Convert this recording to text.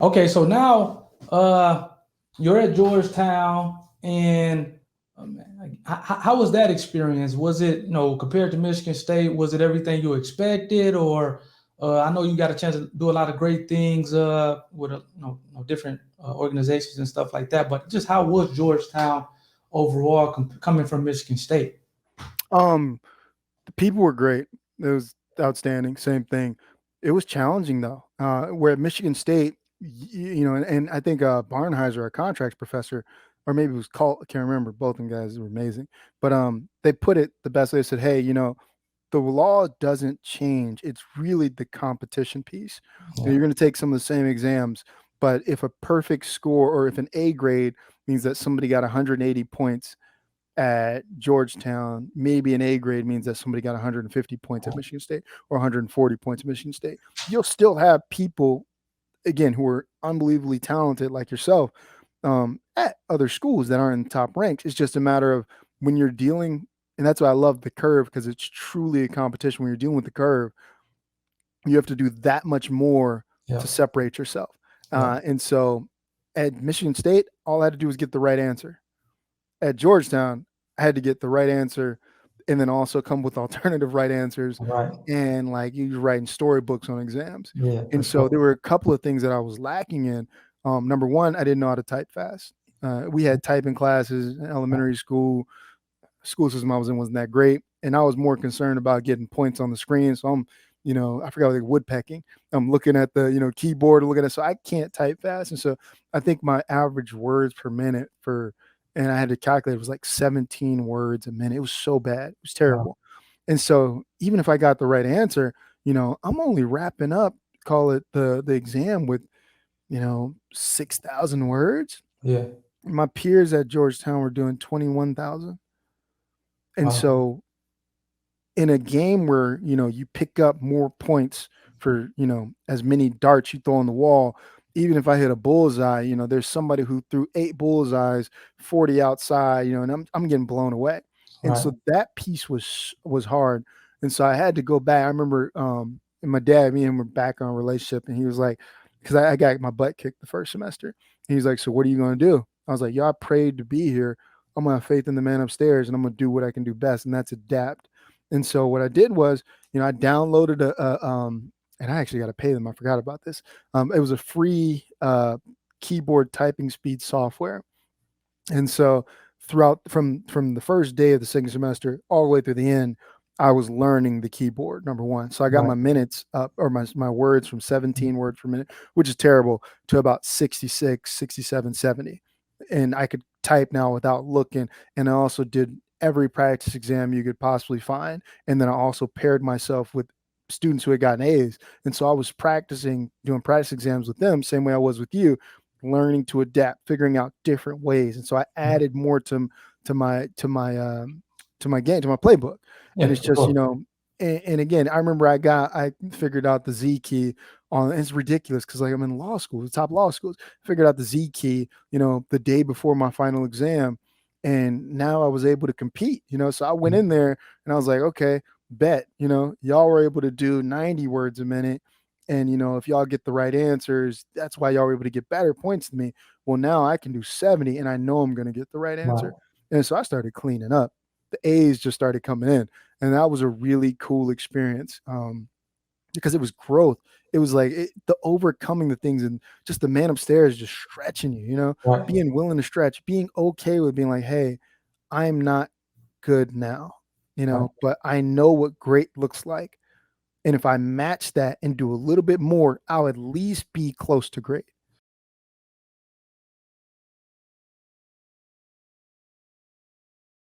Okay, so now you're at Georgetown, and how was that experience? Was it, compared to Michigan State, was it everything you expected, or I know you got a chance to do a lot of great things with different organizations and stuff like that, but just how was Georgetown overall coming from Michigan State? Um, the people were great. It was outstanding. Same thing. It was challenging though. Where at Michigan State, and I think Barnheiser, a contracts professor, or maybe it was Colt, I can't remember. Both of them guys were amazing. But they put it the best way. They said, "Hey, the law doesn't change. It's really the competition piece. Yeah, You're going to take some of the same exams, but if a perfect score or if an A grade means that somebody got 180 points at Georgetown, maybe an A grade means that somebody got 150 points at Michigan State or 140 points at Michigan State. You'll still have people, again, who are unbelievably talented like yourself at other schools that aren't in the top ranks. It's just a matter of when you're dealing, and that's why I love the curve because it's truly a competition. When you're dealing with the curve, you have to do that much more yeah, to separate yourself. yeah. And so at Michigan State, all I had to do was get the right answer. At Georgetown, I had to get the right answer and then also come with alternative right answers. Right. And like you writing storybooks on exams. Yeah, for And so sure. there were a couple of things that I was lacking in. Number one, I didn't know how to type fast. We had typing classes in elementary school. School system I was in wasn't that great. And I was more concerned about getting points on the screen. So I forgot like woodpecking. I'm looking at the, keyboard, looking at, so I can't type fast. And so I think my average words per minute and I had to calculate, it was like 17 words a minute. It was so bad. It was Wow. terrible. And so even if I got the right answer, I'm only wrapping up, call it the exam with, 6,000 words. Yeah. My peers at Georgetown were doing 21,000. And Wow. so in a game where you pick up more points for as many darts you throw on the wall, even if I hit a bullseye, there's somebody who threw 8 bullseyes, 40 outside, and I'm getting blown away. And Right. so that piece was hard. And so I had to go back. I remember and my dad, me and him were back on a relationship, and he was like, because I got my butt kicked the first semester. And he's like, "So what are you gonna do?" I was like, "Y'all prayed to be here. I'm gonna have faith in the man upstairs, and I'm gonna do what I can do best, and that's adapt." And so what I did was, I downloaded and I actually got to pay them. I forgot about this. It was a free keyboard typing speed software. And so throughout from the first day of the second semester all the way through the end, I was learning the keyboard, number one. So I got Right. my minutes up or my words from 17 words per minute, which is terrible, to about 66, 67, 70. And I could type now without looking. And I also did every practice exam you could possibly find. And then I also paired myself with students who had gotten A's. And so I was practicing doing practice exams with them, same way I was with you, learning to adapt, figuring out different ways. And so I Yeah. added more to my to my to my game, to my playbook. And Yeah, it's for just, sure. and again, I remember I figured out the Z key on, it's ridiculous because like I'm in law school, the top law schools, figured out the Z key, the day before my final exam. And now I was able to compete, so I went in there and I was like, okay, bet, y'all were able to do 90 words a minute. And if y'all get the right answers, that's why y'all were able to get better points than me. Well, now I can do 70 and I know I'm going to get the right Right. answer. And so I started cleaning up. The A's just started coming in. And that was a really cool experience because it was growth. It was like the overcoming the things and just the man upstairs just stretching you, Right. being willing to stretch, being okay with being like, hey, I'm not good now, Right. but I know what great looks like. And if I match that and do a little bit more, I'll at least be close to great.